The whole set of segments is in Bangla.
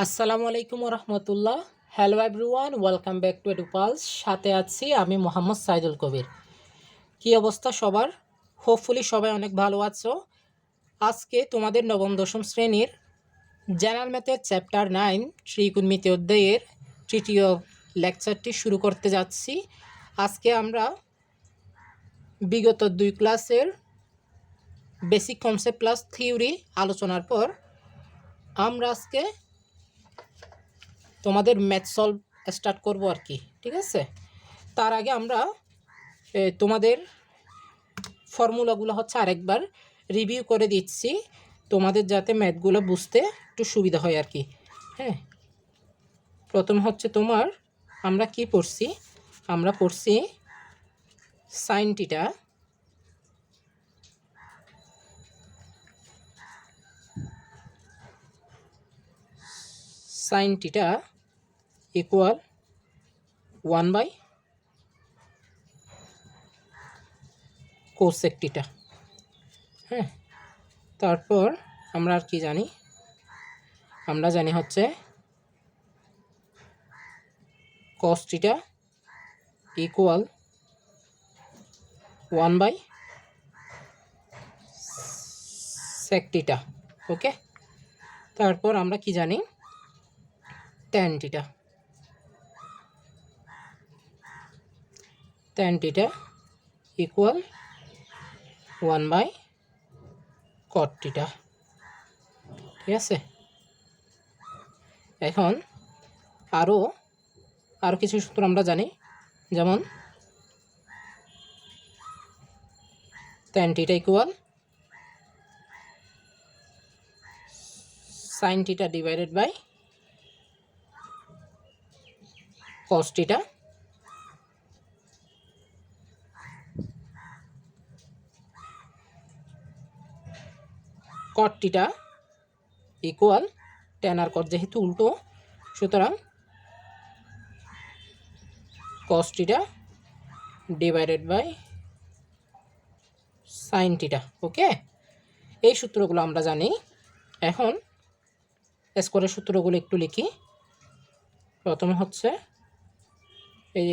আসসালামু আলাইকুম রহমতুল্লাহ। Hello everyone, welcome back to এডুপালস। সাথে আছি আমি মোহাম্মদ সাইদুল কবির। কী অবস্থা সবার? হোপফুলি সবাই অনেক ভালো আছো। আজকে তোমাদের নবম দশম শ্রেণীর জেনারেল ম্যাথের চ্যাপ্টার 9 ত্রিকোণমিতি অধ্যায়ের তৃতীয় লেকচারটি শুরু করতে যাচ্ছি। আজকে আমরা বিগত 2 ক্লাসের বেসিক কনসেপ্ট প্লাস থিওরি আলোচনার পর আমরা আজকে তোমাদের ম্যাথ সলভ স্টার্ট করব আর কি, ঠিক আছে? তার আগে আমরা তোমাদের ফর্মুলাগুলো হচ্ছে আরেকবার রিভিউ করে দিচ্ছি, তোমাদের যাতে ম্যাথগুলো বুঝতে একটু সুবিধা হয় আর কি। হ্যাঁ, প্রথম হচ্ছে তোমার আমরা কি পড়ছি, আমরা পড়ছি সাইন টিটা ইকুয়াল 1 বাই কোসেক টিটা। হ্যাঁ, তারপর আমরা আর কি জানি, আমরা জানি হচ্ছে কস টিটা ইকুয়াল 1 বাই সেক টিটা। ওকে, তারপর আমরা কি জানি, ট্যান টিটা ইকুয়াল 1 বাই কট টিটা। ঠিক আছে, এখন আরও কিছু সূত্র আমরা জানি, যেমন ট্যান টিটা ইকুয়াল সাইন টিটা ডিভাইডেড বাই কস টিটা, কট টিটা ইকুয়াল ট্যান আর কট যেহেতু উল্টো, সুতরাং কস টিটা ডিভাইডেড বাই সাইন টিটা। ওকে, এই সূত্রগুলো আমরা জানি। এখন স্কোয়ারের সূত্রগুলো একটু লিখি। প্রথমে হচ্ছে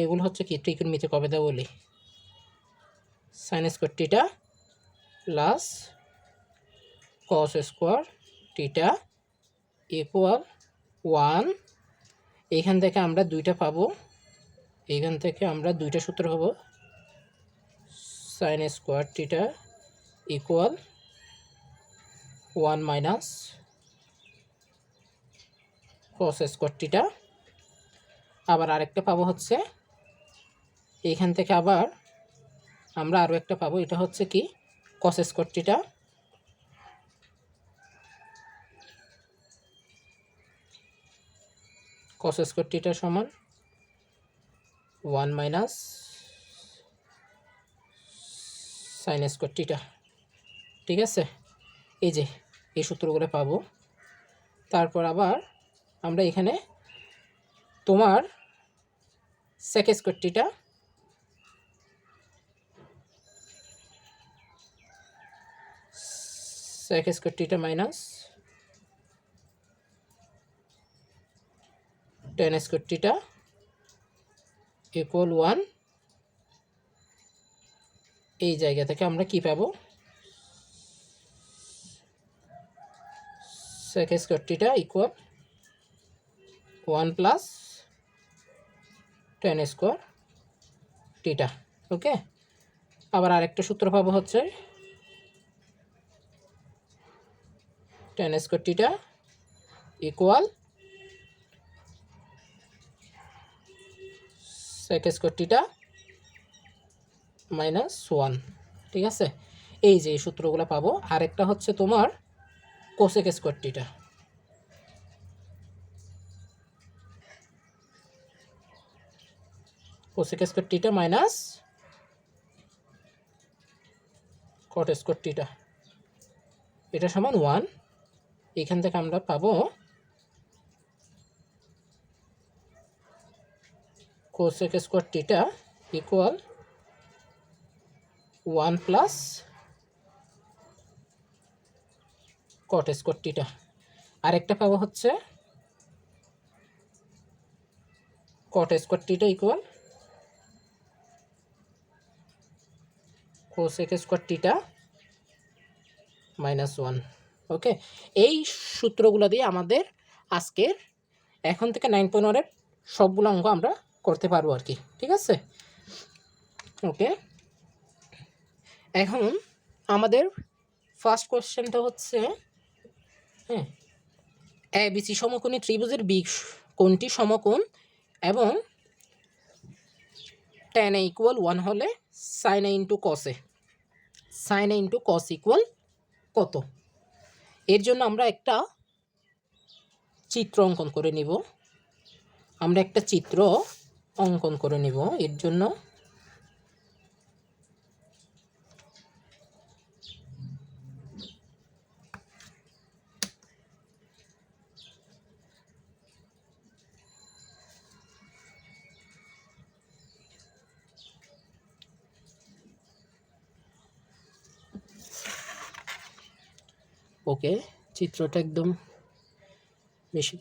এগুলো হচ্ছে কি ত্রিকোণমিতি কবে দেবো বলি, সাইন স্কোয়ার টিটা প্লাস কস স্কোয়ার টিটা ইকুয়াল 1। এইখান থেকে আমরা দুইটা পাবো, এইখান থেকে আমরা দুইটা সূত্র পাবো, সাইন স্কোয়ার টিটা ইকুয়াল 1 মাইনাস কস স্কোয়ার টিটা। আবার আরেকটা পাবো হচ্ছে এইখান থেকে আবার আমরা আরও একটা পাবো, এটা হচ্ছে কি কস স্কোয়ার টিটা সমান 1 মাইনাস সাইন স্কোয়ার টিটা। ঠিক আছে, এই যে এই সূত্রগুলো পাবো। তারপর আবার আমরা এখানে তোমার সেক square theta minus tan square টিটা ইকুয়াল 1। এই জায়গা থেকে আমরা কি পাবো, সেক স্কোয়ার টিটা ইকুয়াল 1 প্লাস ট্যান স্কোয়ার টিটা। ওকে, আবার আরেকটা সূত্র পাবো হচ্ছে ট্যান স্কোয়ার টিটা equal sec square theta minus 1। ঠিক আছে, এই যে এই সূত্রগুলো পাবো। আরেকটা হচ্ছে তোমার কোসেক স্কোয়ার টিটা, cosec square theta minus cot square theta, এটা সমান 1। এখান থেকে আমরা পাবো কোসেক স্কোয়ার টিটা ইকুয়াল 1 প্লাস কট স্কোয়ার টিটা। আরেকটা পাবো হচ্ছে কট স্কোয়ার টিটা ইকুয়াল কোসেক স্কোয়ার টিটা -1। ওকে, এই সূত্রগুলো দিয়ে আমাদের আজকের এখন থেকে 9.1-এর সবগুলো অঙ্ক আমরা করতে পারবো আর কি, ঠিক আছে। ওকে, এখন আমাদের ফার্স্ট কোশ্চেনটা হচ্ছে হ্যাঁ, ABC সমকোণী ত্রিভুজের বি কোণটি সমকোণ এবং tan a = 1 হলে sin a * cos a, sin a * cos equal কত? এর জন্য আমরা একটা চিত্র অঙ্কন করে নিব। এর জন্য ওকে, চিত্রটা একদম বেশি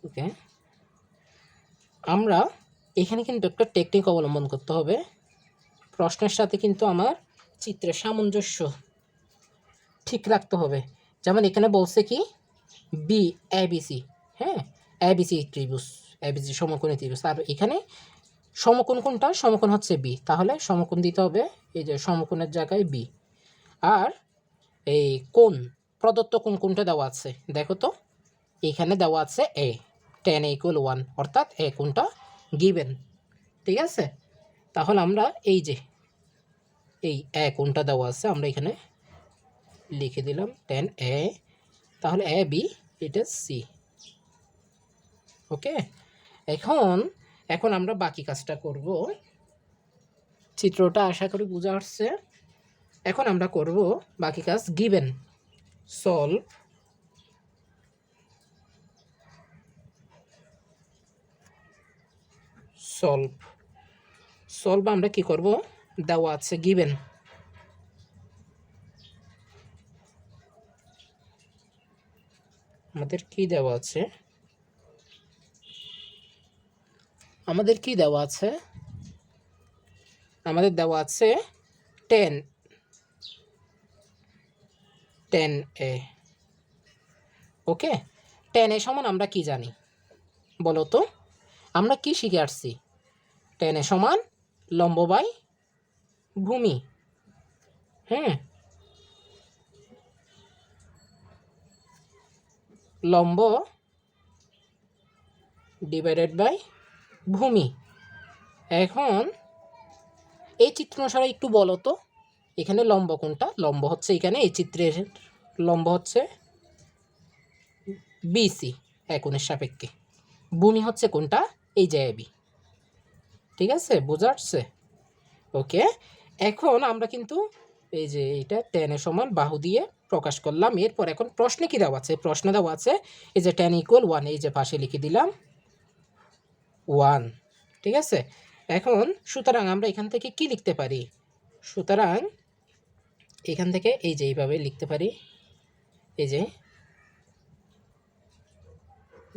ওকে, আমরা এখানে কিন্তু একটা টেকনিক অবলম্বন করতে হবে। প্রশ্নের সাথে কিন্তু আমার চিত্রের সামঞ্জস্য ঠিক রাখতে হবে। যেমন এখানে বলছে কি বি ABC, হ্যাঁ, ABC ত্রিভুজ, ABC সমকোণী ত্রিভুজ, আর এখানে সমকোণ কোনটা? সমকোণ হচ্ছে বি, তাহলে সমকোণ দিতে হবে এই যে সমকোণের জায়গায় বি। আর এই কোণ, প্রদত্ত কোণ কোনটা দেওয়া আছে দেখো তো, এখানে দেওয়া আছে এ, tan a = 1, অর্থাৎ এ কোণটা গিভেন, ঠিক আছে। তাহলে আমরা এই যে এই এ কোণটা দেওয়া আছে, আমরা এখানে লিখে দিলাম tan a, তাহলে AB এটা সি। ওকে, এখন আমরা বাকি কাজটা করব। চিত্রটা আশা করি বোঝা আসছে। এখন আমরা করব বাকি কাজ। গিভেন সলভ আমরা কি করব? দেওয়া আছে গিভেন, আমাদের কি দেওয়া আছে? আমাদের দেওয়া আছে 10a। ওকে, 10a সমান আমরা কি জানি বলো তো? আমরা কি শিখে আসছি? 10a সমান লম্ব বাই ভূমি, হ্যাঁ, লম্ব ডিভাইডেড বাই ভূমি। এখন এই চিত্র অনুসারে একটু বলো তো এখানে লম্ব কোনটা? লম্ব হচ্ছে এখানে এই চিত্রের লম্ব হচ্ছে বিসি কোণের সাপেক্ষে। ভূমি হচ্ছে কোনটা? এই যে এবি, ঠিক আছে, বোঝা যাচ্ছে? ওকে, এখন আমরা কিন্তু এই যে এটা 10 এর সমান বাহু দিয়ে প্রকাশ করলাম। এরপর এখন প্রশ্নে কি দেওয়া আছে? প্রশ্নে দেওয়া আছে এই যে tan = 1, এই যে পাশে লিখে দিলাম 1, ঠিক আছে। এখন সুতরাং আমরা এখান থেকে কি লিখতে পারি? সুতরাং এখান থেকে এই যে এইভাবে লিখতে পারি, এই যে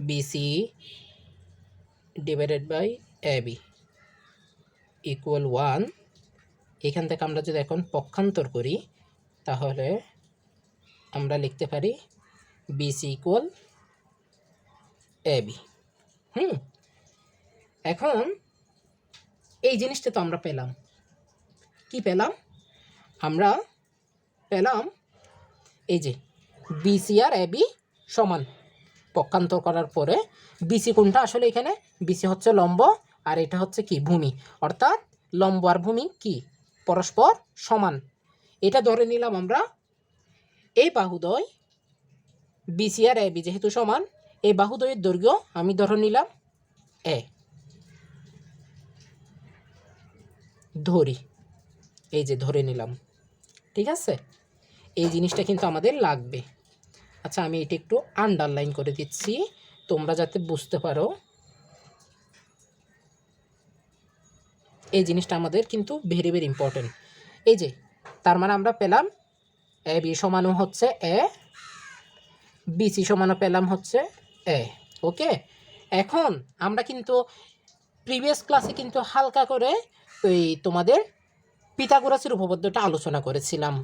BC ডিভাইডেড বাই AB = 1। এখান থেকে আমরা যদি এখন পক্ষান্তর করি তাহলে আমরা লিখতে পারি BC = AB। এখন এই জিনিসটা তো আমরা পেলাম, কি পেলাম? আমরা পেলাম এই যে BC আর AB সমান। পক্ষান্তর করার পরে BC কোনটা? আসলে এখানে BC হচ্ছে লম্ব আর এটা হচ্ছে কি ভূমি, অর্থাৎ লম্ব আর ভূমি কি পরস্পর সমান। এটা ধরে নিলাম আমরা এই বাহুদ্বয় BC আর AB যেহেতু সমান, এই বাহুদ্বয়ের দৈর্ঘ্য আমি ধরে নিলাম এ, ধরি, এই যে ধরে নিলাম, ঠিক আছে। এই জিনিসটা কিন্তু আমাদের লাগবে। আচ্ছা, আমি এটা একটু আন্ডারলাইন করে দিচ্ছি তোমরা যাতে বুঝতে পারো। এই জিনিসটা আমাদের কিন্তু ভেরি ভেরি ইম্পর্টেন্ট। এই যে তার মানে আমরা পেলাম AB সমানও হচ্ছে এ, BC সমানও পেলাম হচ্ছে এ। ওকে, এখন আমরা কিন্তু প্রিভিয়াস ক্লাসে কিন্তু হালকা করে ওই তোমাদের পিথাগোরাসের উপপাদ্যটা আলোচনা করেছিলাম,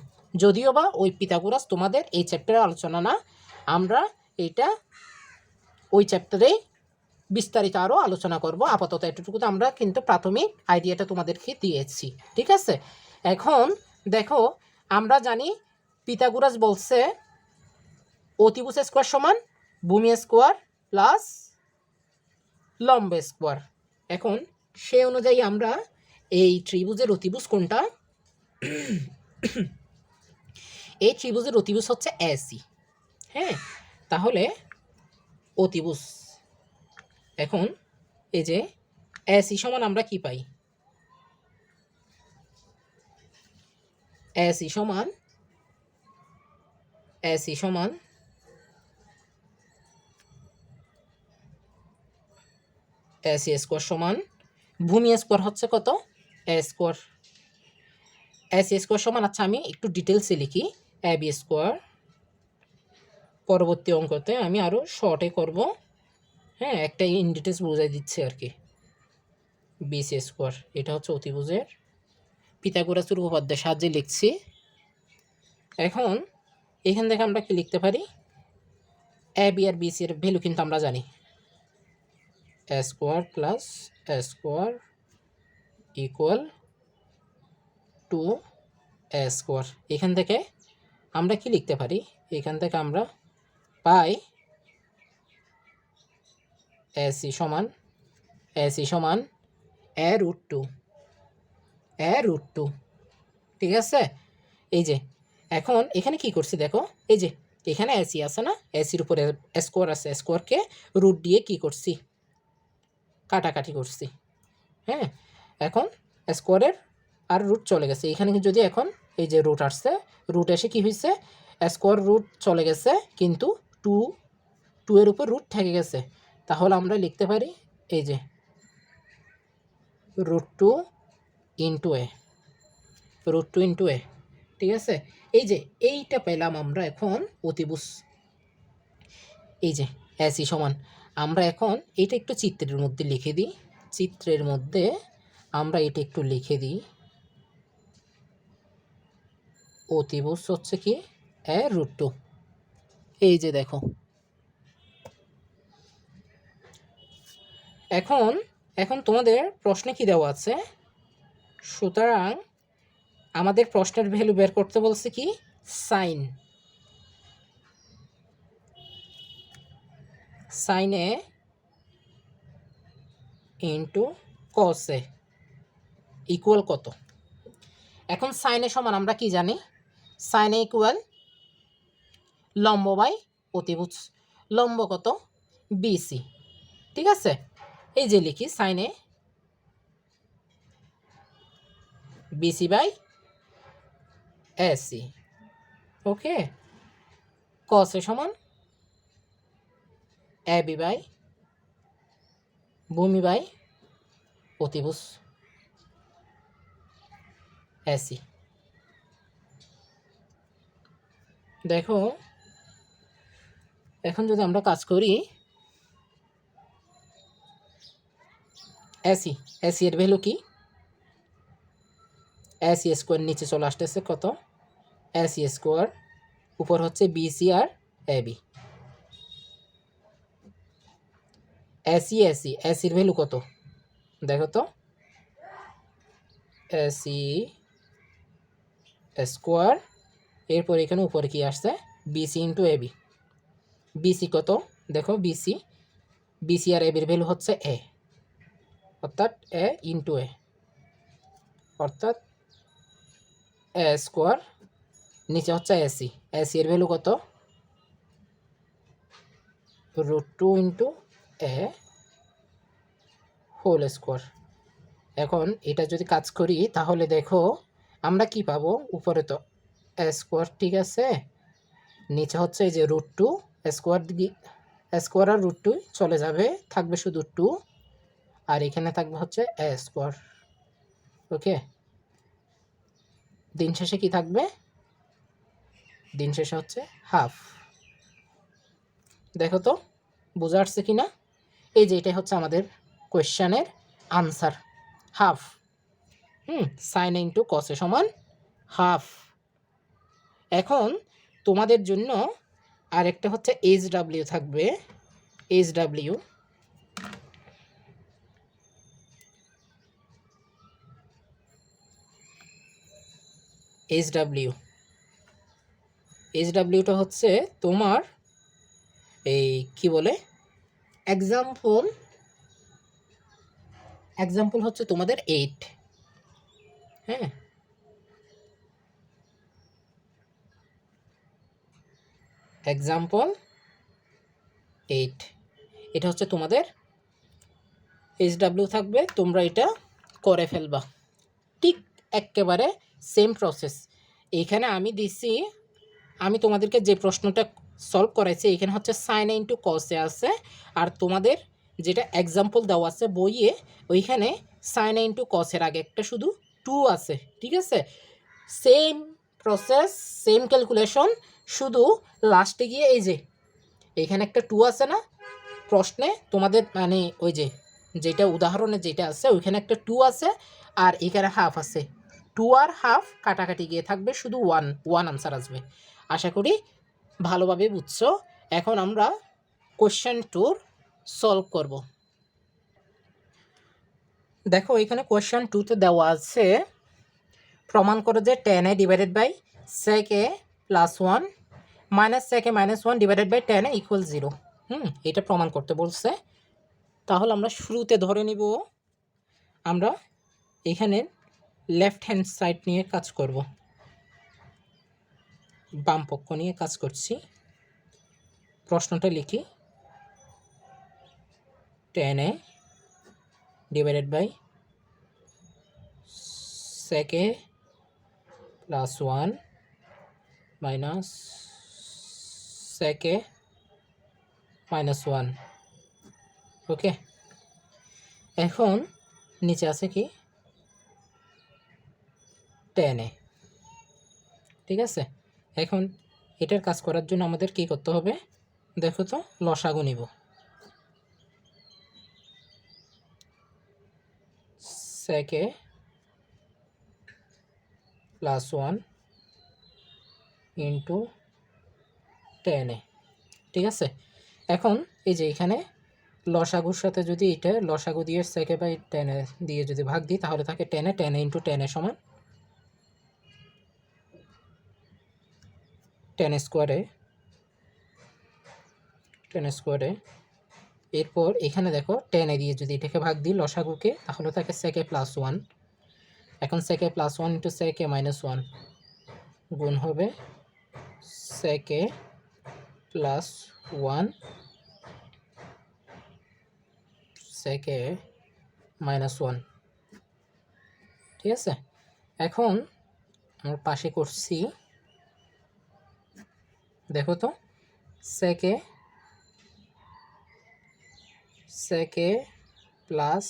যদিও বা ওই পিথাগোরাস তোমাদের এই চ্যাপ্টারে আলোচনা না, আমরা এটা ওই চ্যাপ্টারেই বিস্তারিত আরও আলোচনা করব। আপাতত এতটুকু তো আমরা কিন্তু প্রাথমিক আইডিয়াটা তোমাদেরকে দিয়েছি, ঠিক আছে। এখন দেখো, আমরা জানি পিথাগোরাস বলছে অতিভুজ স্কোয়ার সমান ভূমি স্কোয়ার প্লাস লম্ব স্কোয়ার। এখন সেই অনুযায়ী আমরা এই ত্রিভুজের অতিভুজ কোনটা, এই ত্রিভুজের অতিভুজ হচ্ছে এসি। হ্যাঁ, তাহলে অতিভুজ, এখন এই যে এসি সমান আমরা কি পাই, এসি সমান এসি স্কোয়ার সমান ভূমি স্কোয়ার হচ্ছে কত, এ স্কোয়ার। এসি স্কোয়ার সমান, আচ্ছা আমি একটু ডিটেলসে লিখি, এ বি স্কোয়ার, পরবর্তী অঙ্কতে আমি আরও শর্টে করব। হ্যাঁ, একটা ইন ডিটেলস বোঝাই দিচ্ছে আর কি। বিসি স্কোয়ার, এটা হচ্ছে অতিভুজের পিথাগোরাসের উপপাদ্যের সাহায্যে লিখছি। এখন এখান থেকে আমরা কি লিখতে পারি, এ বি আর বিসির ভ্যালু কিন্তু আমরা জানি, এ square plus A square equal to A square. এখান থেকে আমরা কি লিখতে পারি, এখান থেকে আমরা পাই এসি সমান এ রুট টু, ঠিক আছে। এই যে এখন এখানে কি করছি দেখো, এই যে এখানে এসি আছে না, এসির উপরে স্কোয়ার আছে, স্কোয়ারকে রুট দিয়ে কি করছি, কাটাকাটি করছি। হ্যাঁ, এখন স্কোয়ারের আর রুট চলে গেছে, এখানে যদি এখন এই যে রুট আসছে, রুট এসে কি হয়েছে, স্কোয়ার রুট চলে গেছে, কিন্তু টু এর উপর রুট থেকে গেছে, তাহলে আমরা লিখতে পারি এই যে রুট টু ইন্টু এ, ঠিক আছে। এই যে এইটা পেলাম আমরা এখন অতিভুজ। এই যে এসি সমান, আমরা এখন এটা একটু চিত্রের মধ্যে লিখে দিই, চিত্রের মধ্যে আমরা এটা একটু লিখে দিই, অতিভুজ হচ্ছে কি এ রুট টু। এই যে দেখো, এখন তোমাদের প্রশ্নে কি দেওয়া আছে, সুতরাং আমাদের প্রশ্নের ভ্যালু বের করতে বলছে কি, সাইন এ ইন্টু কস এ ইকুয়াল কত। এখন সাইন এ সমান আমরা কি জানি, সাইন এ ইকুয়াল লম্ব বাই অতিভুজ, লম্ব কত, বিসি, ঠিক আছে। এই যে লিখি sign A BC by AC, ওকে। কস এ সমান এ বি বাই ভূমি বাই অতিভুজ এসি। দেখো এখন যদি আমরা কাজ করি, এসি এর ভ্যালু কি, এসি স্কোয়ার নিচে চলে আসতেছে কত, এসি স্কোয়ার, উপর হচ্ছে বিসি আর এ বি। এসির ভ্যালু কত দেখো তো, এসি স্কোয়ার, এরপর এখানে উপরে কি আসছে, BC into A B. BC কত দেখো, বিসি আর এবির ভ্যালু হচ্ছে এ, অর্থাৎ এ ইন্টু এ, অর্থাৎ এ স্কোয়ার, নিচে হচ্ছে এসি এর ভ্যালু কত, রুট টু ইন্টু এ হোল স্কোয়ার। এখন এটা যদি কাজ করি তাহলে দেখো আমরা কি পাবো, উপরে তো এ স্কোয়ার, ঠিক আছে, নিচে হচ্ছে এই যে রুট টু, স্কোয়ার আর রুট টু চলে যাবে, থাকবে শুধু টু, আর এখানে থাকবে হচ্ছে এ স্কোয়ার, ওকে। দিন শেষে কি থাকবে, দিন শেষে হচ্ছে হাফ। দেখো তো বোঝা আসছে কি না। এই যে এটাই হচ্ছে আমাদের কোয়েশ্চেনের আনসার, হাফ। সাইন ইন্টু কসে সমান হাফ। এখন তোমাদের জন্য আরেকটা হচ্ছে এইচ ডাব্লিউ থাকবে, H W. H W, H ডাব্লিউটা হচ্ছে তোমার এই কি বলে এক্সাম্পল, এক্সাম্পল হচ্ছে তোমাদের 8। হ্যাঁ, এক্সাম্পল 8, এটা হচ্ছে তোমাদের এইচ ডাব্লিউ থাকবে। তোমরা এটা করে ফেলবা, ঠিক একেবারে সেম প্রসেস। এইখানে আমি দিছি, আমি তোমাদেরকে যে প্রশ্নটা সলভ করাইছি এখানে হচ্ছে সাইন ইন্টু কসে আছে, আর তোমাদের যেটা এক্সাম্পল দেওয়া আছে বইয়ে ওইখানে সাইন ইন্টু কসের আগে একটা শুধু 2 আছে। ঠিক আছে, সেম প্রসেস, সেম ক্যালকুলেশন, শুধু লাস্টে গিয়ে এই যে এখানে একটা 2 আছে না প্রশ্নে তোমাদের, মানে ওই যে যেটা উদাহরণে যেটা আছে ওইখানে একটা 2 আছে আর এখানে হাফ আছে। 2 আর হাফ কাটাকাটি গিয়ে থাকবে, শুধু ওয়ান আনসার আসবে। আশা করি ভালোভাবে বুঝছো। এখন আমরা কোশ্চেন 2 সলভ করব। দেখো এখানে কোশ্চেন 2তে দেওয়া আছে প্রমাণ করো যে tan a divided by sec a plus 1 minus sec a minus 1 divided by tan a equal 0। এটা প্রমাণ করতে বলছে। তাহলে আমরা শুরুতে ধরে নিব আমরা এখানে লেফট হ্যান্ড সাইড নিয়ে কাজ করব, বাম পক্ষ নিয়ে কাজ করছি। প্রশ্নটা লিখি, tan a divided by sec a plus 1 minus sec a minus 1। Okay, এখন নিচে আছে কি tan a। ঠিক আছে, এখন এটার কাজ করার জন্য আমাদের কি করতে হবে দেখো তো, লসাগু নিব। sec a plus 1 into tan a। ঠিক আছে, এখন এই যে এখানে লসাগুর সাথে যদি এটা লসাগু দিয়ে sec a by tan a দিয়ে যদি ভাগ দিই তাহলে থাকে tan a into tan a সমান tan স্কোয়ারে। এরপর এখানে দেখো tan a দিয়ে যদি এটাকে ভাগ দিই লসাগুকে তাহলে থাকে sec a প্লাস 1। এখন sec a plus 1 into sec a minus 1 গুণ হবে sec a plus 1 sec a minus 1। ঠিক আছে, এখন আমরা পাশে করছি, দেখো তো sec a plus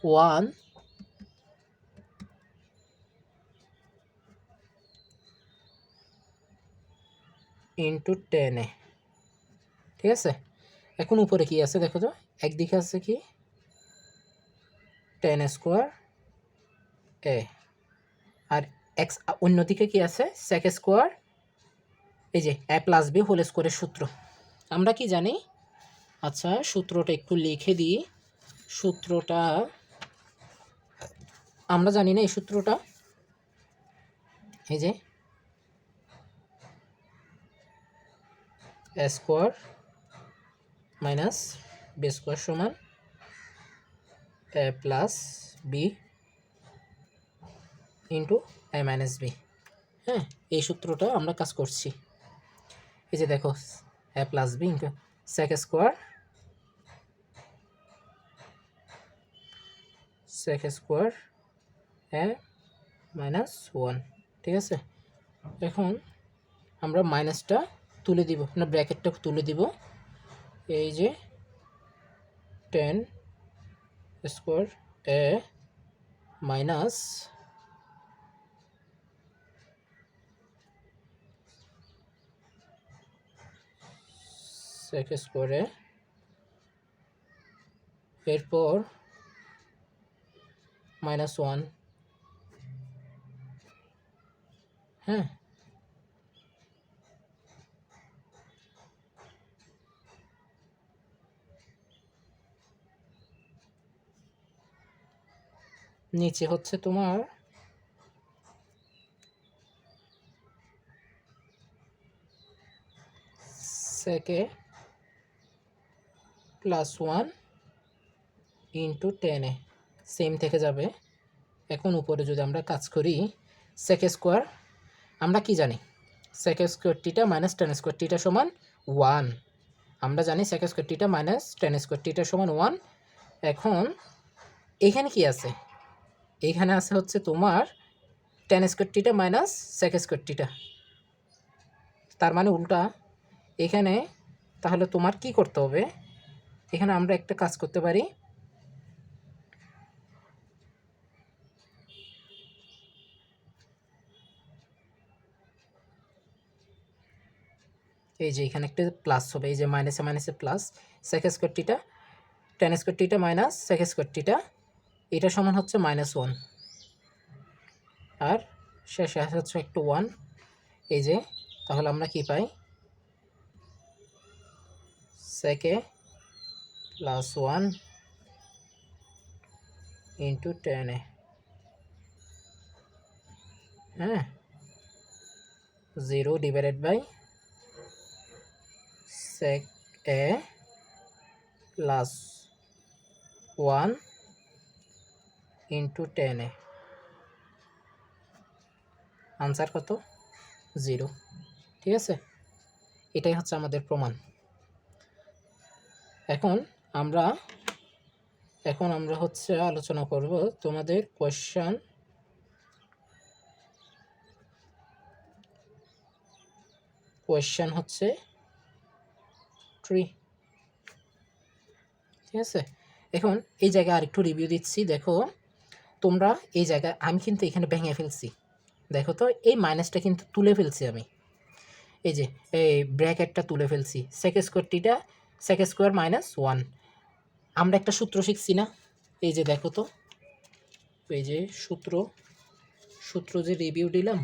1 into tan a। ঠিক আছে, এখন উপরে কি আছে দেখো তো, একদিকে আছে কি tan স্কোয়ার a, আর এক্স অন্যদিকে কি আছে sec স্কোয়ার, এই যে a প্লাস b হোল স্কোয়ারের সূত্র আমরা কি জানি। আচ্ছা সূত্রটা একটু লিখে দিই, সূত্রটা আমরা জানি না এই সূত্রটা, এই যে a square minus b square সমান a plus b into a minus b। হ্যাঁ, এই সূত্রটা আমরা কাজ করছি। এই যে দেখো a plus b into sec square a minus 1। ঠিক আছে, এখন আমরা মাইনাসটা তুলে দিব না, ব্র্যাকেটটা তুলে দিব। এই যে tan square a minus sec square a এরপর -1, হ্যাঁ, নিচে হচ্ছে তোমার সেকে +1 ইন্টু 10 সেম থেকে যাবে। এখন উপরে যদি আমরা কাজ করি সেক স্কোয়ার, আমরা কি জানি sec square theta minus tan square theta সমান 1। আমরা জানি sec square theta minus tan square theta সমান 1। এখন এইখানে কি আছে? এইখানে আছে হচ্ছে তোমার tan square theta minus sec square theta, তার মানে উল্টা। এখানে তাহলে তোমার কি করতে হবে? এখানে আমরা একটা কাজ করতে পারি, এই যে এখানে একটা প্লাস হবে, এই যে মাইনাসে মাইনাসে plus, sec square theta tan square theta minus sec square theta, এটা সমান হচ্ছে -1, আর শেষে আসে হচ্ছে একটু 1। এই যে তাহলে আমরা কি পাই? সেকে +1 ইন্টু 10, হ্যাঁ, 0 divided by sec a +1 into 10, answer কত? 0। ঠিক আছে, এটাই হচ্ছে আমাদের প্রমাণ। এখন আমরা হচ্ছে আলোচনা করব তোমাদের কোয়েশ্চেন হচ্ছে 3। ঠিক আছে, এখন এই জায়গায় আরেকটু রিভিউ দিচ্ছি। দেখো তোমরা এই জায়গায়, আমি কিন্তু এখানে ভেঙে ফেলছি, দেখো তো এই মাইনাসটা কিন্তু তুলে ফেলছি আমি, এই যে এই ব্র্যাকেটটা তুলে ফেলছি, সেক স্কোয়ার টিটা সেক স্কোয়ার -1। আমরা একটা সূত্র শিখছি না? এই যে দেখো তো, এই যে সূত্র যে রিভিউ দিলাম,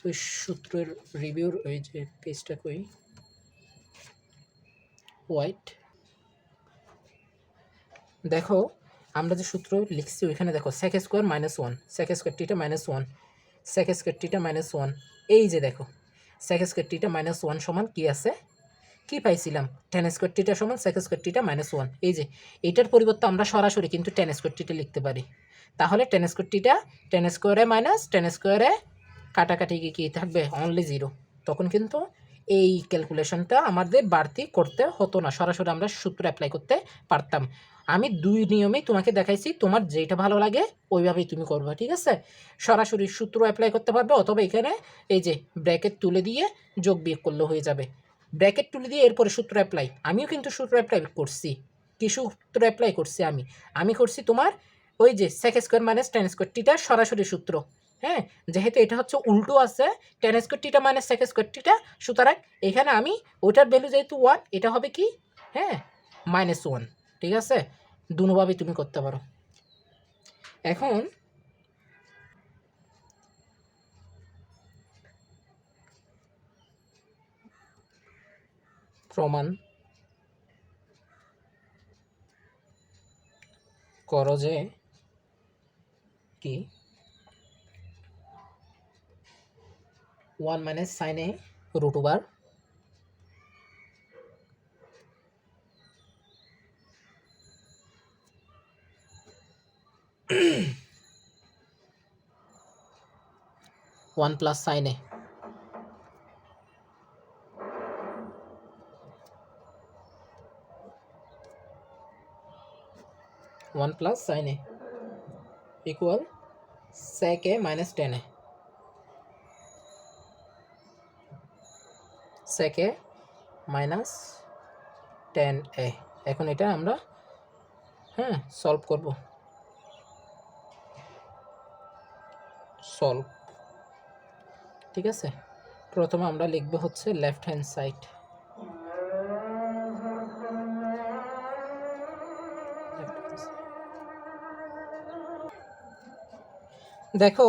ওই সূত্রের রিভিউর ওই যে পেজটা কই, হোয়াইট, দেখো আমরা যে সূত্র লিখছি ওইখানে দেখো সেক স্কোয়ার -1, সেক স্কোয়ার টিটা -1, সেক স্কোয়ার টিটা -1। এই যে দেখো সেক স্কোয়ার টিটা -1 সমান কি আছে, কি পাইছিলাম? টেন স্কোয়ার টিটা সমান সেক স্কোয়ার টিটা -1। এই যে এইটার পরিবর্তে আমরা সরাসরি কিন্তু টেন স্কোয়ার টিটা লিখতে পারি। তাহলে টেন স্কোয়ার টিটা টেন স্কোয়ারে মাইনাস টেন স্কোয়ারে কাটাকাটি কি থাকবে? অনলি 0। তখন কিন্তু এই ক্যালকুলেশনটা আমাদের বাড়তি করতে হতো না, সরাসরি আমরা সূত্র অ্যাপ্লাই করতে পারতাম। আমি দুই নিয়মেই তোমাকে দেখাইছি, তোমার যেটা ভালো লাগে ওইভাবেই তুমি করবে। ঠিক আছে, সরাসরি সূত্র অ্যাপ্লাই করতে পারবে, অথবা এখানে এই যে ব্র্যাকেট তুলে দিয়ে যোগ বিয়োগ করলে হয়ে যাবে। ব্র্যাকেট তুলে দিয়ে এরপরে সূত্র অ্যাপ্লাই, আমিও কিন্তু সূত্র অ্যাপ্লাই করছি। কি সূত্র অ্যাপ্লাই করছি আমি করছি তোমার ওই যে sec square minus tan square theta সরাসরি সূত্র। হ্যাঁ, যেহেতু এটা হচ্ছে উল্টো আছে, tan square theta minus sec square theta, সুতরাং এখানে আমি ওটার ভ্যালু যেহেতু 1, এটা হবে কি, হ্যাঁ, -1। ঠিক আছে, দুভাবেই তুমি করতে পারো। এখন প্রমাণ করো যে কি 1 - sin a √1 + sin a, sin a equal sec a minus tan a, sec a minus tan a। এখন এটা আমরা সলভ করব। ঠিক আছে, প্রথমে আমরা লিখব হচ্ছে লেফট হ্যান্ড সাইড, দেখো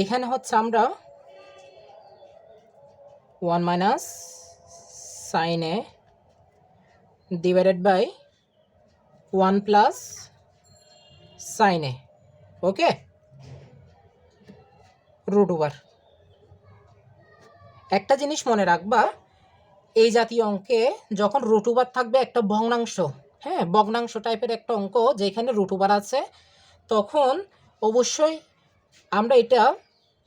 এখানে হচ্ছে আমরা 1 minus sine A divided by 1 plus sine A, okay, root over. একটা জিনিস মনে রাখবা, এই জাতীয় অঙ্কে যখন রুট ওভার থাকবে একটা ভগ্নাংশ, হ্যাঁ ভগ্নাংশ টাইপের একটা অঙ্ক যেখানে রুট ওভার আছে, তখন অবশ্যই আমরা এটা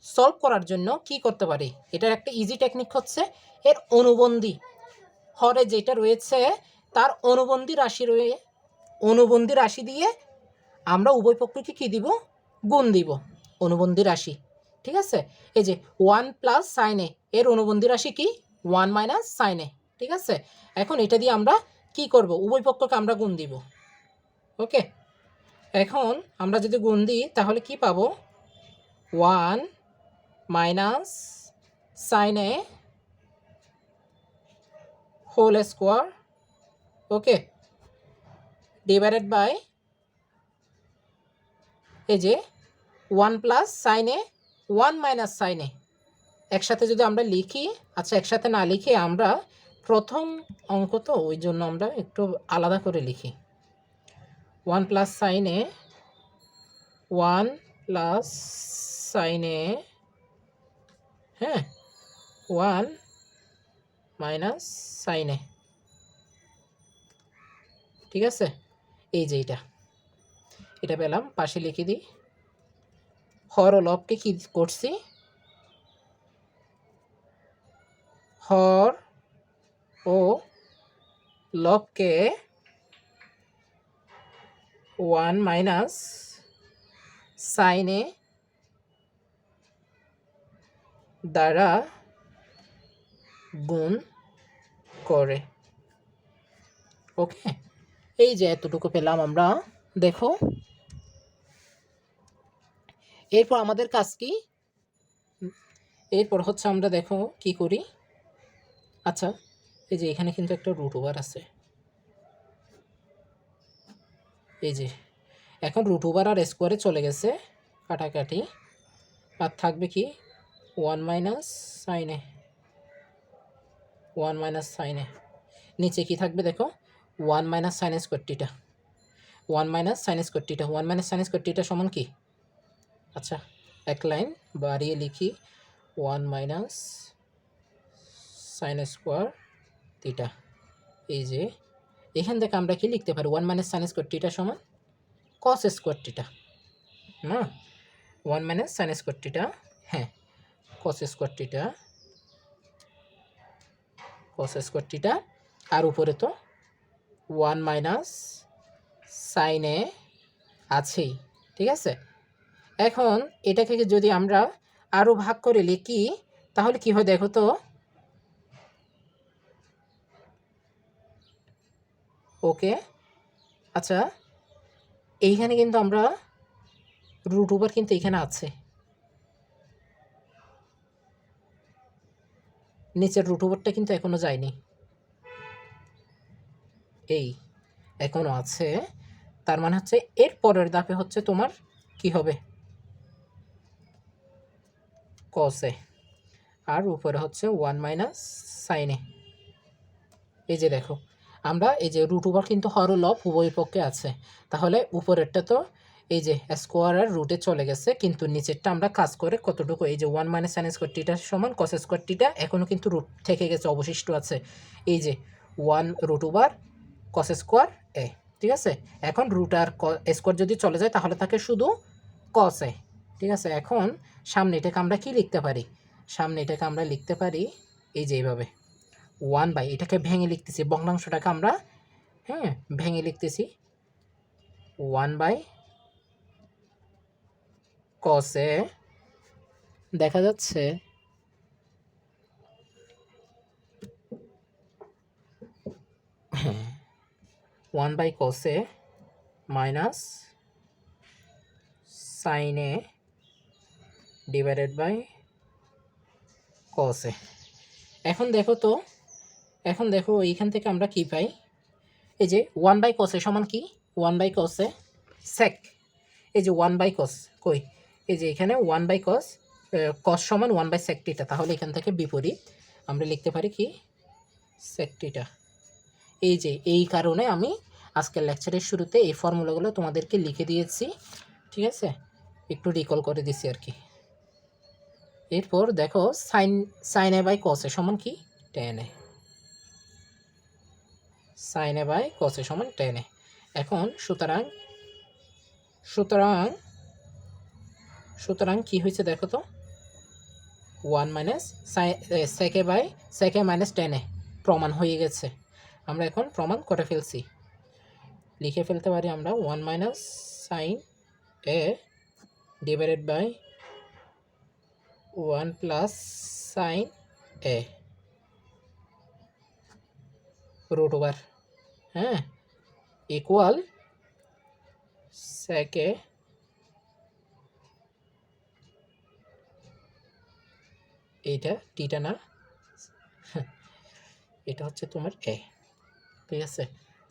সলভ করার জন্য কি করতে পারি, এটার একটা ইজি টেকনিক হচ্ছে এর অনুবন্ধী হরে যেটা রয়েছে তার অনুবন্ধী রাশি দিয়ে আমরা উভয় পক্ষকে কী দিব, গুণ দিব, অনুবন্ধী রাশি। ঠিক আছে, এই যে 1 প্লাস সাইন এ এর অনুবন্ধী রাশি কি 1 মাইনাস সাইন এ। ঠিক আছে, এখন এটা দিয়ে আমরা কি করব, উভয় পক্ষকে আমরা গুণ দিব। ওকে, এখন আমরা যদি গুণ দিই তাহলে কি পাবো, 1 minus sine A whole square, okay, divided by এই যে 1 plus sine A 1 minus sine A. একসাথে যদি আমরা লিখি, আচ্ছা একসাথে না লিখে আমরা প্রথম অঙ্ক তো ওই জন্য আমরা একটু আলাদা করে লিখি, 1 plus sine A 1 plus sine এ, হ্যাঁ 1 মাইনাস সাইন এ। ঠিক আছে, এই যে এটা পেলাম, পাশে লিখে দিই। হর ও লবকে কি করছি, হর ও লবকে 1 মাইনাস সাইন এ দ্বারা গুণ করে। ওকে, এই যে এতটুকু পেলাম আমরা। দেখো এরপর আমাদের কাজ কি, এরপর হচ্ছে আমরা দেখো কি করি। আচ্ছা এই যে এখানে কিন্তু একটা রুট ওভার আছে, এই যে এখন রুট ওভার আর স্কোয়ারে চলে গেছে কাটাকাটি, আর থাকবে কি 1 minus sine A, 1 minus sine এ, নিচে কি থাকবে দেখো 1 মাইনাস সাইন স্কোয়ার টিটা, 1 মাইনাস সাইন স্কোয়ার টিটা, 1 মাইনাস সাইন স্কোয়ার টিটা সমান কি, আচ্ছা এক লাইন বাড়িয়ে লিখি 1 মাইনাস সাইন স্কোয়ার টিটা। এই যে এখান থেকে আমরা কি লিখতে পারি, 1 মাইনাস সাইন স্কোয়ার টিটা সমান কস স্কোয়ার টিটা, না 1 মাইনাস সাইন স্কোয়ার টিটা, হ্যাঁ কস স্কোয়ার টিটা, কস স্কোয়ার টিটা, আর উপরে তো 1 মাইনাস সাইন এ আছেই। ঠিক আছে, এখন এটাকে যদি আমরা আরও ভাগ করে লিখি তাহলে কি হয় দেখো তো, ওকে, আচ্ছা এইখানে কিন্তু আমরা রুট ওভার কিন্তু এখানে আছে, নিচের রুট ওভারটা কিন্তু এখনো যায়নি, এই এখনো আছে, তার মানে হচ্ছে এর পরের ধাপে হচ্ছে তোমার কি হবে, কসে, আর উপরে হচ্ছে 1 মাইনাস সাইনে। এই যে দেখো আমরা এই যে রুট ওভার কিন্তু হর ও লব উভয় পক্ষে আছে, তাহলে উপরেরটা তো এই যে স্কোয়ারের রুটে চলে গেছে, কিন্তু নিচেরটা আমরা কাজ করে কতটুকু, এই যে 1 মাইনাস সাইন স্কোয়ার টিটা সমান কস স্কোয়ার টিটা, এখনও কিন্তু রুট থেকে গেছে, অবশিষ্ট আছে এই যে 1 রুট ওভার কস স্কোয়ার এ। ঠিক আছে, এখন রুট আর স্কোয়ার যদি চলে যায় তাহলে থাকে শুধু কস এ। ঠিক আছে, এখন সামনে এটাকে আমরা কি লিখতে পারি, সামনে এটাকে আমরা লিখতে পারি এই যে এইভাবে 1 বাই, এটাকে ভেঙে লিখতেছি, ভগ্নাংশটাকে আমরা হ্যাঁ ভেঙে লিখতেছি 1 বাই কস এ, দেখা যাচ্ছে 1 by cos A minus sine A divided by cos এ। এখন দেখো তো, এখন দেখো এইখান থেকে আমরা কি পাই, এই যে 1 বাই কস এ সমান কি, 1 বাই কস এ সেক, এই যে 1 বাই কস কই, এই যে এখানে 1/cos cos সমান 1/sec থিটা, তাহলে এখান থেকে বিপরীত আমরা লিখতে পারি কি sec থিটা। এই যে এই কারণে আমি আজকের লেকচারের শুরুতে এই ফর্মুলাগুলো তোমাদেরকে লিখে দিয়েছি, ঠিক আছে, একটু রিকল করে দিছি আর কি। এরপর দেখো sin a by cos a সমান কি tan a, sin a by cos a সমান tan a। এখন সুতরাং কি হয়েছে দেখো তো, 1 minus sec a by sec a minus tan a প্রমাণ হয়ে গেছে। আমরা এখন প্রমাণ করে ফেলছি, লিখে ফেলতে পারি আমরা 1 minus sin a divided by 1 plus sin a root over, হ্যাঁ, ইকুয়াল sec a এইটা টিটা না, এটা হচ্ছে তোমার a, ঠিক আছে,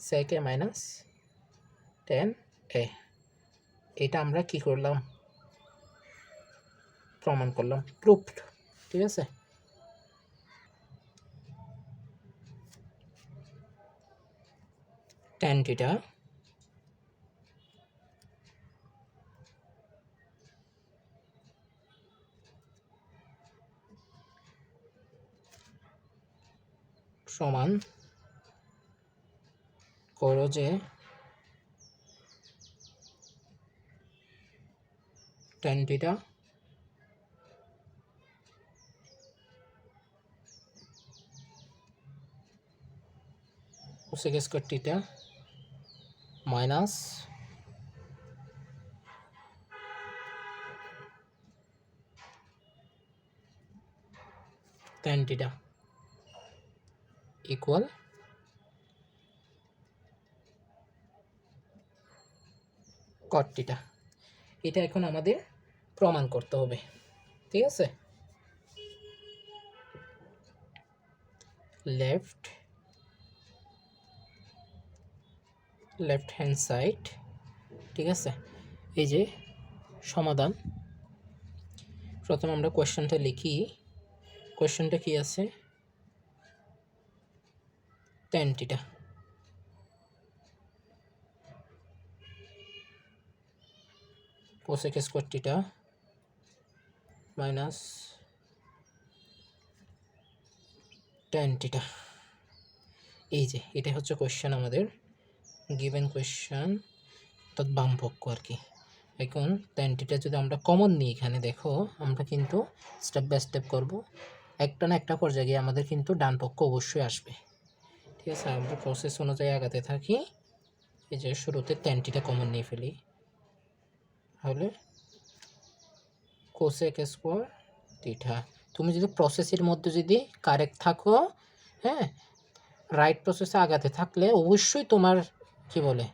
sec a minus tan a। এটা আমরা কি করলাম, প্রমাণ করলাম, প্রুফড, ঠিক আছে। tan থিটা সমান করো যে tan theta cosec square theta minus tan theta equal cot theta. এটা এখন আমাদের প্রমাণ করতে হবে, ঠিক আছে। লেফট হ্যান্ড সাইড, ঠিক আছে। এই যে সমাধান, প্রথমে আমরা কোয়েশ্চনটা লিখি। কোয়েশ্চনটা কি আছে, tan theta cosec square theta minus tan theta. এই যে এটা হচ্ছে কোয়েশ্চেন আমাদের, গিভেন কোয়েশ্চেন, অর্থাৎ বাম পক্ষ আর কি। এখন tan থিটা যদি আমরা কমন নিই, এখানে দেখো আমরা কিন্তু স্টেপ বাই স্টেপ করব, একটা না একটা পর্যায়ে গিয়ে আমাদের কিন্তু ডান পক্ষ অবশ্যই আসবে, ঠিক আছে। আমরা প্রসেস অনুযায়ী আগাতে থাকি। এই যে শুরুতে tan থিটা কমন নিয়ে ফেলি, তাহলে cosec স্কয়ার থিটা। তুমি যদি প্রসেসের মধ্যে যদি কারেক্ট থাকো, হ্যাঁ, রাইট প্রসেসে আগাতে থাকলে অবশ্যই তোমার কি বলে,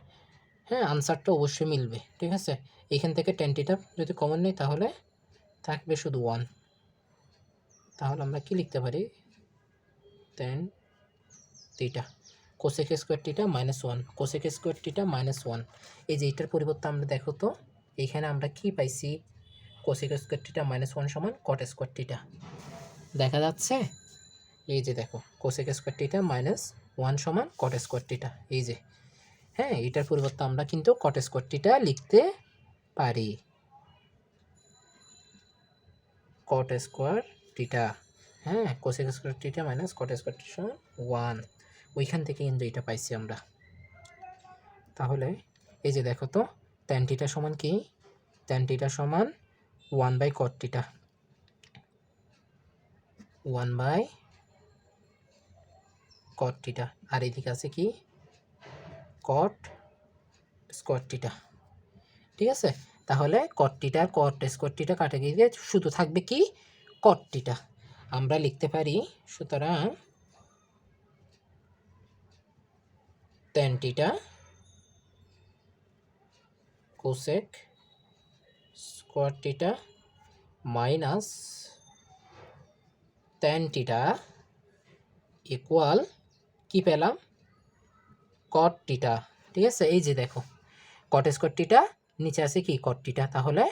হ্যাঁ, আনসারটা অবশ্যই মিলবে, ঠিক আছে। এখান থেকে tan থিটা যদি কমন নেই তাহলে থাকবে শুধু 1, তাহলে আমরা কি লিখতে পারি, tan theta cosec square theta minus 1, cosec square theta minus 1। এই যে এটার পরিবর্তে আমরা দেখো তো এখানে আমরা কি পাইছি, cosec স্কয়ার থিটা মাইনাস 1 সমান cot স্কয়ার থিটা, দেখা যাচ্ছে। এই যে দেখো cosec স্কয়ার থিটা মাইনাস 1 সমান cot স্কয়ার থিটা, এই যে, হ্যাঁ, এটার পরিবর্তে আমরা কিন্তু cot স্কয়ার থিটা লিখতে পারি, cot স্কয়ার থিটা, হ্যাঁ, cosec square theta minus cot square theta সমান 1, ওইখান থেকে কিন্তু এটা পাইছি আমরা। তাহলে এই যে দেখো তো tan থিটা সমান কি, tan থিটা সমান 1/cot থিটা, 1/cot থিটা, আর এদিকে আছে কি cot স্কয়ার থিটা, ঠিক আছে। তাহলে cot থিটা আর cot স্কয়ার থিটা কাটে গিয়ে শুধু থাকবে কি cot থিটা। আমরা লিখতে পারি সুতরাং tan theta cosec square theta minus tan theta equal কি পেলাম, cot থিটা, ঠিক আছে। এই যে দেখো cot স্কয়ার থিটা, নিচে আছে কি cot থিটা, তাহলে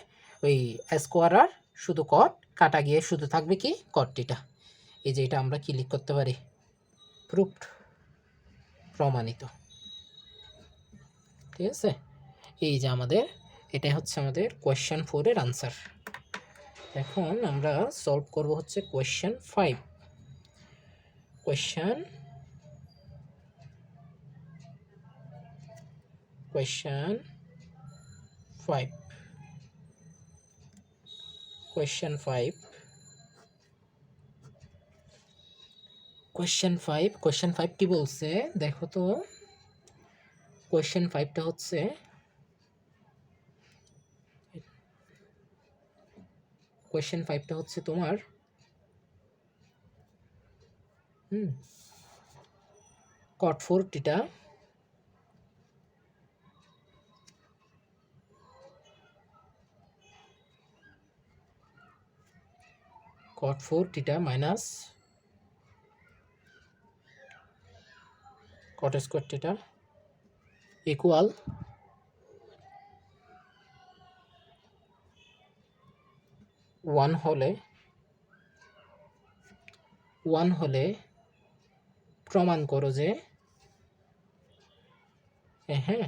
ওই স্কোয়ার আর শুধু কট কাটা গিয়ে শুধু থাকবে কি কট থিটা। এই যে এটা আমরা কি লিখ করতে পারি, প্রুফড, প্রমাণিত। ঠিক আছে, এই যে আমাদের এটাই হচ্ছে আমাদের কোয়েশ্চেন 4 এর আনসার। এখন আমরা সলভ করব হচ্ছে কোয়েশ্চেন 5। কোয়েশ্চেন 5, কোয়েশ্চেন 5 কি বলছে দেখো তো। কোয়েশ্চেন 5টা হচ্ছে তোমার cot 4 theta minus cot square theta equal 1 হলে প্রমাণ করো যে হ্যাঁ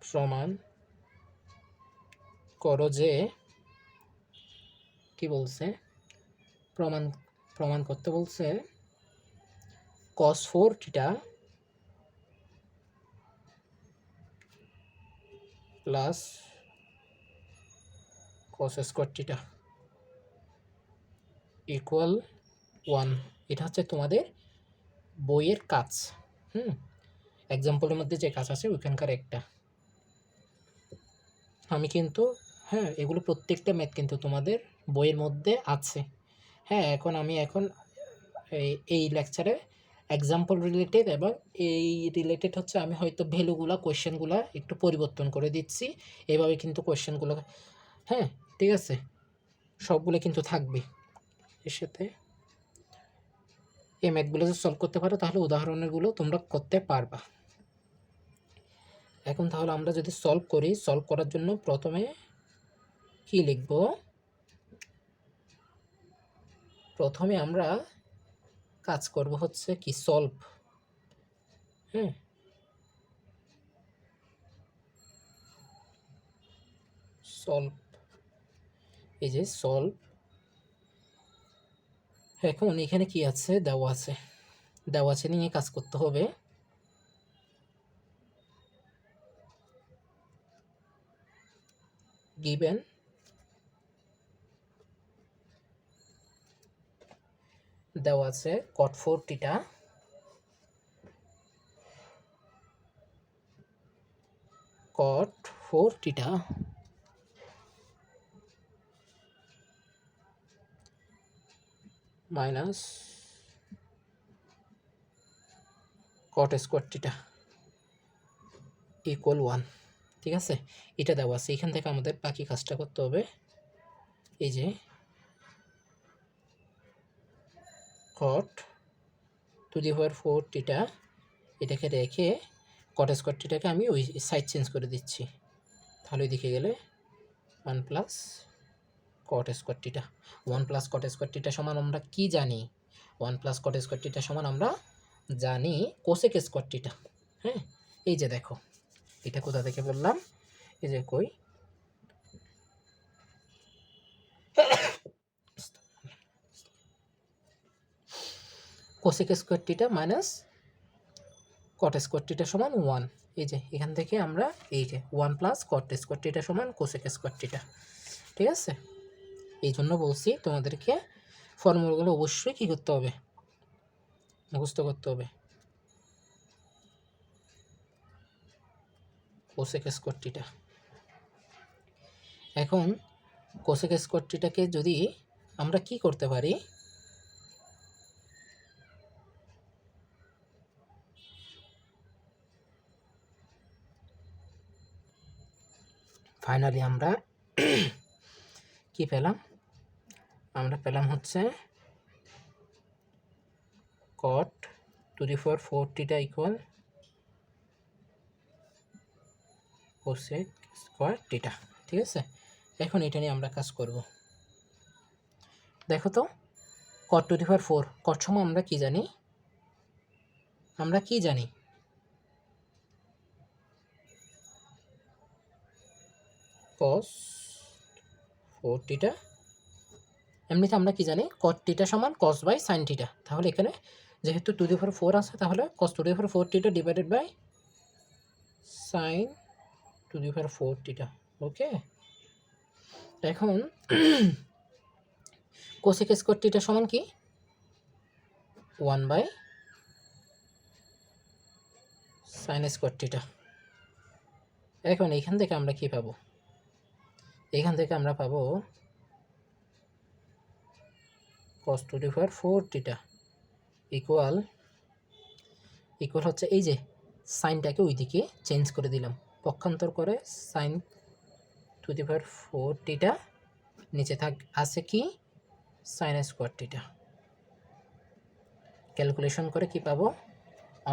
প্রমাণ করো যে কি বলছে, প্রমাণ করতে বলছে cos 4 theta plus cos square theta equal 1। এটা হচ্ছে তোমাদের বইয়ের কাজ। এক্সাম্পলের মধ্যে যে কাজ আছে ওইখানকার একটা। আমি কিন্তু এগুলো প্রত্যেকটা ম্যাথ কিন্তু তোমাদের বইয়ের মধ্যে আছে। এখন আমি এই লেকচারে এক্সাম্পল রিলেটেড এবং এই রিলেটেড হচ্ছে আমি হয়তো ভ্যালুগুলো কোয়েশ্চেনগুলো একটু পরিবর্তন করে দিচ্ছি। এইভাবে কিন্তু কোয়েশ্চেনগুলো ঠিক আছে সবগুলো কিন্তু থাকবে এর সাথে। এই ম্যাথগুলো যদি সলভ করতে পারো তাহলে উদাহরণেরগুলো তোমরা করতে পারবা। এখন তাহলে আমরা যদি সলভ করার জন্য প্রথমে কি লিখব, প্রথমে আমরা কাজ করব হচ্ছে কি সলভ। সলভ, এই যে সলভ। এখন এখানে কি আছে, দেওয়া আছে নিয়ে কাজ করতে হবে। গিভেন দেওয়া আছে cot 4 theta minus cot square theta equal 1। ঠিক আছে, এটা দেওয়া আছে। এখান থেকে আমাদের বাকি কাজটা করতে হবে। এই যে cot two the power 4 theta এটাকে রেখে cot স্কোয়ার থিটাকে আমি ওই সাইড চেঞ্জ করে দিচ্ছি, তাহলে ওইদিকে গেলে 1 plus cot square theta. 1 plus cot square theta সমান আমরা কি জানি, 1 প্লাস cot স্কোয়ার থিটা সমান আমরা জানি কোসেক স্কোয়ার থিটা। এই যে দেখো এটা কোথা থেকে বললাম, এই যে কই cosec square theta minus cot square theta সমান 1। এই যে এখান থেকে আমরা এই যে 1 প্লাস cot স্কোয়ার থিটা সমান কোসেক স্কোয়ার থিটা। ঠিক আছে, এই জন্য বলছি তোমাদেরকে ফর্মুলাগুলো অবশ্যই কী করতে হবে, মুখস্থ করতে হবে। কোসেক স্কোয়ার থিটা, এখন কোসেক স্কোয়ার থিটাকে যদি আমরা কি করতে পারি, ফাইনালি আমরা কি পেলাম, আমরা পেলাম হচ্ছে cot two the power 4 theta equal cosec square টিটা। ঠিক আছে, এখন এটা নিয়ে আমরা কাজ করব। দেখো তো কট টু দি পাওয়ার 4 কট সময় আমরা কি জানি, cos 4 টিটা। এমনিতে আমরা কি জানি cot টিটা সমান cos বাই sin টিটা। তাহলে এখানে যেহেতু টু দি পাওয়ার 4 আছে, তাহলে cos two the power 4 theta divided by sin to the power 4 theta. ওকে, এখন কোসেক স্কোয়ার টিটা সমান কি 1 বাই sin স্কোয়ার টিটা। এখন এইখান থেকে আমরা কি পাবো, এখান থেকে আমরা পাবো cos টু দি পাওয়ার 4 টিটা ইকুয়াল হচ্ছে এই যে সাইনটাকে ওইদিকে চেঞ্জ করে দিলাম, পক্ষান্তর করে sin টু দি পাওয়ার 4 টিটা, নিচে আছে কি sin স্কোয়ার টিটা। ক্যালকুলেশন করে কি পাবো,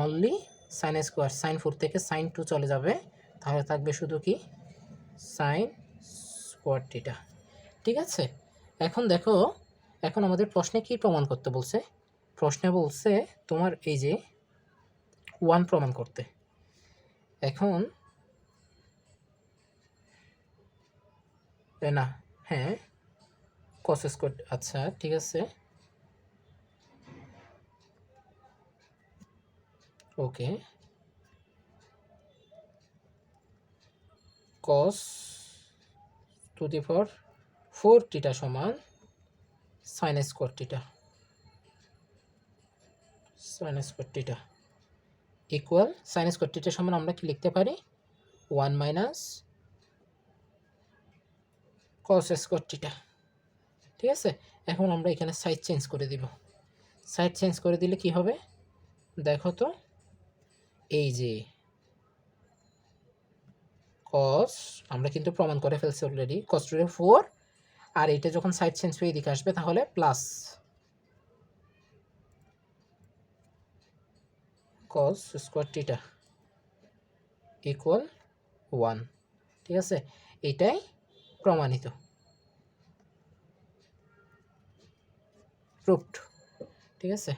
অনলি sin স্কোয়ার, sin 4 থেকে sin 2 চলে যাবে, তাহলে থাকবে শুধু কি sin স্কোয়ার টিটা। ঠিক আছে, এখন দেখো, এখন আমাদের প্রশ্নে কি প্রমাণ করতে বলছে, প্রশ্নে বলছে তোমার এই যে 1 প্রমাণ করতে। এখন না, হ্যাঁ cos স্কোয়ার, আচ্ছা ঠিক আছে, ওকে, cos টু দি পাওয়ার 4 টিটা সমান sin স্কোয়ার টিটা, ইকুয়াল sin স্কোয়ার টিটা সমান আমরা কি লিখতে পারি 1 মাইনাস cos স্কোয়ার টিটা। ঠিক আছে, এখন আমরা এখানে সাইড চেঞ্জ করে দিব। সাইড চেঞ্জ করে দিলে কি হবে দেখো তো, এই যে cos, আমরা কিন্তু প্রমাণ করে ফেলছি অলরেডি cos টু দি 4, আর এটা যখন সাইড চেঞ্জ হয়ে এদিকে আসবে তাহলে প্লাস cos স্কোয়ার টিটা ইকুয়াল 1। ঠিক আছে, এটাই প্রমাণিত, প্রুভড। ঠিক আছে,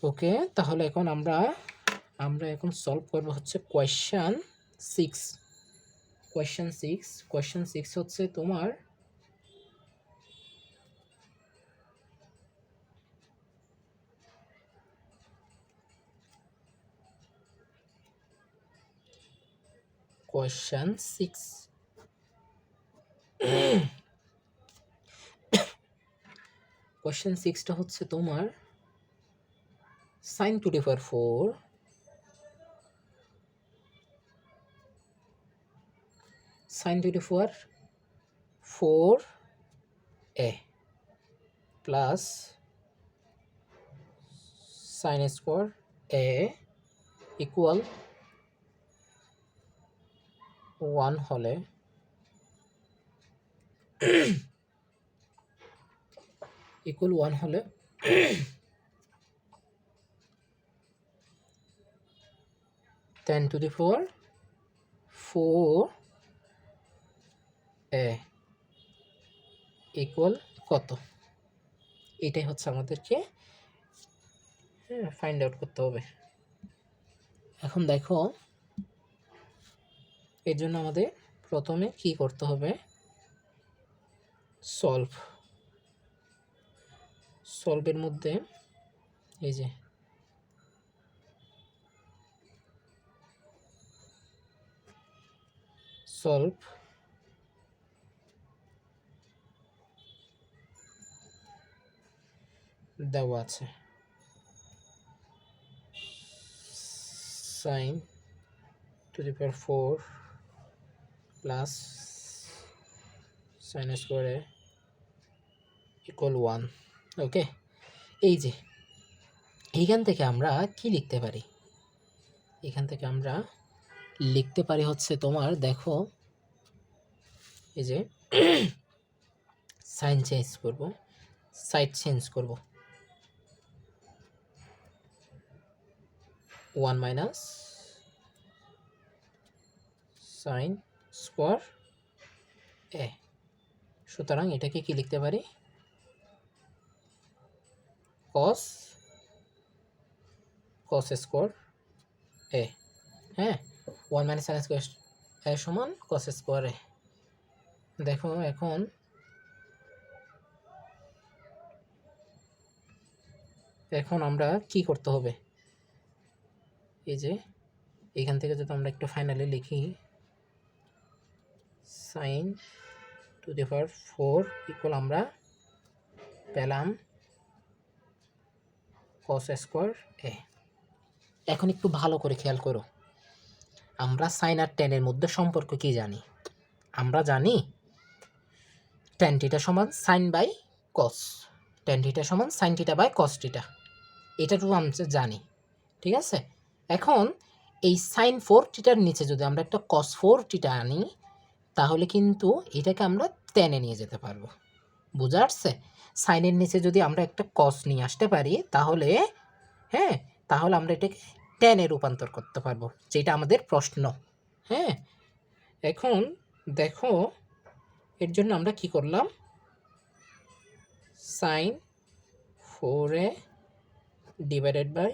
ওকে, তাহলে এখন আমরা এখন সলভ করব হচ্ছে কোয়েশ্চেন 6। কোয়েশ্চেন 6 হচ্ছে তোমার কোয়েশ্চেন 6টা হচ্ছে তোমার sin to the power 4 sin to the power 4a plus sin square a equal 1 হলে tan two the power 4a equal কত, এটাই হচ্ছে আমাদেরকে ফাইন্ড আউট করতে হবে। এখন দেখো, এর জন্য আমাদের প্রথমে কি করতে হবে, সলভের মধ্যে এই যে সলভ দেওয়া আছে sin to the power 4 plus sin square a equal 1। ওকে, এই যে এইখান থেকে আমরা কি লিখতে পারি, এখান থেকে আমরা লিখতে পারি হচ্ছে তোমার দেখো, এই যে সাইন চেঞ্জ করব, সাইড চেঞ্জ করব, 1 মাইনাস সাইন স্কোয়ার এ। সুতরাং এটাকে কি লিখতে পারি, কস স্কোয়ার এ। হ্যাঁ, 1 - sin স্কোয়ার এ সমান কস স্কোয়ার এ। দেখো এখন আমরা কি করতে হবে, এই যে এখান থেকে যদি আমরা একটু ফাইনালি লিখি sin to the power 4 equal আমরা পেলাম কস স্কোয়ার এ। এখন একটু ভালো করে খেয়াল করো, আমরা সাইন আর টেনের মধ্যে সম্পর্ক কি জানি? আমরা জানি টেন থিটা সমান sine by cos, tan theta সমান sine theta by cos theta, এটাটুকু আমরা জানি। ঠিক আছে, এখন এই সাইন 4 থিটার নিচে যদি আমরা একটা কস 4 থিটা আনি, তাহলে কিন্তু এটাকে আমরা টেনে নিয়ে যেতে পারবো। বুঝা আসছে? সাইনের নিচে যদি আমরা একটা কস নিয়ে আসতে পারি, তাহলে হ্যাঁ, তাহলে আমরা এটাকে টেনে রূপান্তর করতে পারবো, যেটা আমাদের প্রশ্ন। হ্যাঁ, এখন দেখো এর জন্য আমরা কি করলাম, sign 4a divided by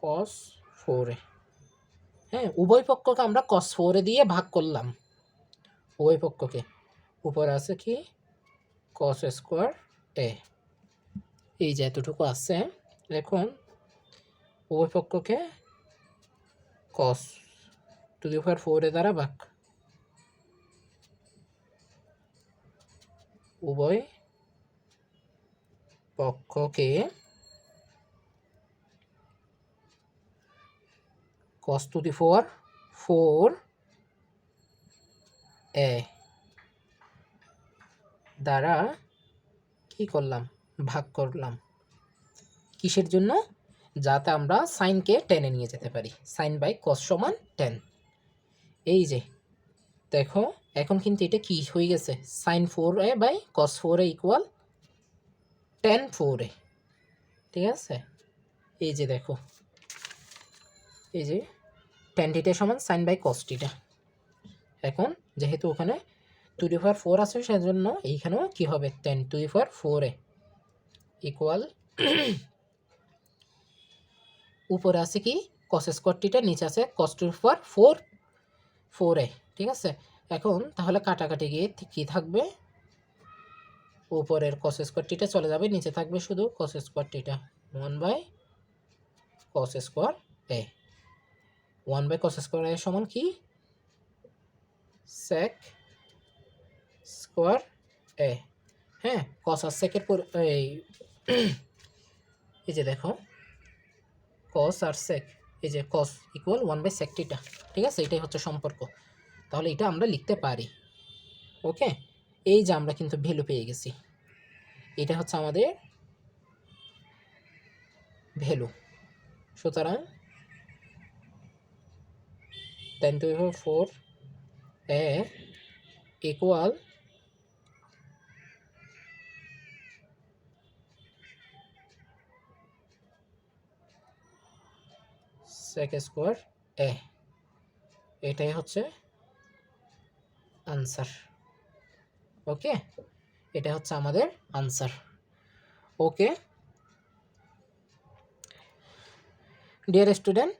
cos 4a। হ্যাঁ, উভয় পক্ষকে আমরা কস 4a দিয়ে ভাগ করলাম, উভয় পক্ষকে। উপরে আছে কি কস স্কোয়ার এ, এই যে এতটুকু আছে। এখন উভয় পক্ষকে কস টু দি পাওয়ার 4a দ্বারা ভাগ, উভয় পক্ষকে cos two the power 4a দ্বারা কি করলাম, ভাগ করলাম। কিসের জন্য? যাতে আমরা সাইনকে টেনে নিয়ে যেতে পারি, সাইন বাই কস সমান 10। এই যে দেখো এখন কিন্তু এটা কি হয়ে গেছে, sine 4a by cos 4a equal tan 4a। ঠিক আছে, এই যে দেখো, এই যে টেন থিটা সমান সাইন বাই কস থিটা। এখন যেহেতু ওখানে টু দি পাওয়ার 4 আছে, সেজন্য এইখানেও কি হবে, ten two the power 4a equal উপরে আছে কি কস স্কোয়ার থিটা, নিচে আছে কস টু দি পাওয়ার 4a। ঠিক আছে, এখন তাহলে কাটাকাটি গিয়ে কি থাকবে, উপরের কস স্কোয়ার থিটা চলে যাবে, নিচে থাকবে শুধু cos square theta 1 by cos square A. 1 by cos square A সমান কি, সেক স্কোয়ার এ। হ্যাঁ, কস আর সেকের পর এই যে দেখো কস আর সেক, এই যে cos equal 1 by sec theta. ঠিক আছে, এটাই হচ্ছে সম্পর্ক। তাহলে এটা আমরা লিখতে পারি। ওকে, এই যে আমরা কিন্তু ভ্যালু পেয়ে গেছি, এটা হচ্ছে আমাদের ভ্যালু। সুতরাং 10 to the power 4a equal sec square A. এটাই হচ্ছে আনসার। ওকে, এটা হচ্ছে আমাদের আনসার। ওকে ডিয়ার স্টুডেন্ট,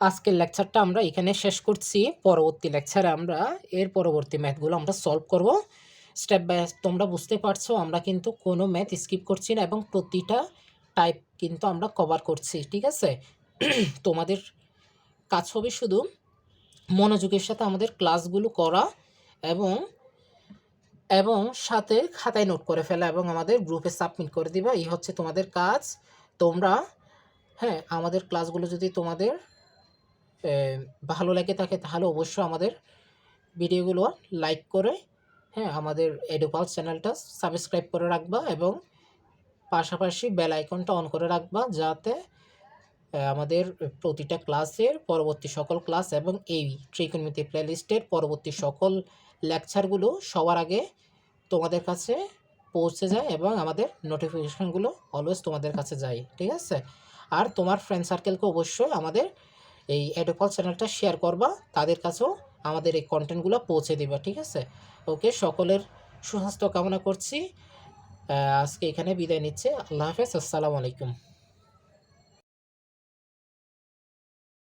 আজকের লেকচারটা আমরা এখানে শেষ করছি। পরবর্তী লেকচারে আমরা এর পরবর্তী ম্যাথগুলো আমরা সলভ করব স্টেপ বাই স্টেপ। তোমরা বুঝতে পারছো আমরা কিন্তু কোনো ম্যাথ স্কিপ করছি না এবং প্রতিটা টাইপ কিন্তু আমরা কভার করছি। ঠিক আছে, তোমাদের কাজ হবে শুধু মনোযোগের সাথে আমাদের ক্লাসগুলো করা এবং এবং সাথে খাতায় নোট করে ফেলা এবং আমাদের গ্রুপে সাবমিট করে দিবা। এই হচ্ছে তোমাদের কাজ। তোমরা হ্যাঁ, আমাদের ক্লাসগুলো যদি তোমাদের ভালো লাগে থাকে, তাহলে অবশ্যই আমাদের ভিডিওগুলো লাইক করে হ্যাঁ আমাদের এডুপালস চ্যানেলটা সাবস্ক্রাইব করে রাখবা এবং পাশাপাশি বেল আইকনটা অন করে রাখবা, যাতে আমাদের প্রতিটা ক্লাসের পরবর্তী সকল ক্লাস এবং এই ট্রিকোণমিতি প্লেলিস্টের পরবর্তী সকল লেকচারগুলো সবার আগে তোমাদের কাছে পৌঁছে যায় এবং আমাদের নোটিফিকেশানগুলো অলওয়েজ তোমাদের কাছে যায়। ঠিক আছে, আর তোমার ফ্রেন্ড সার্কেলকে অবশ্যই আমাদের এই এডুপাল চ্যানেলটা শেয়ার করবা, তাদের কাছেও আমাদের এই কন্টেন্টগুলো পৌঁছে দিবা, ঠিক আছে? ওকে, সকলের সুস্বাস্থ্য কামনা করছি। আজকে এখানে বিদায় নিচ্ছে। আল্লাহ হাফেজ, আসসালামু আলাইকুম।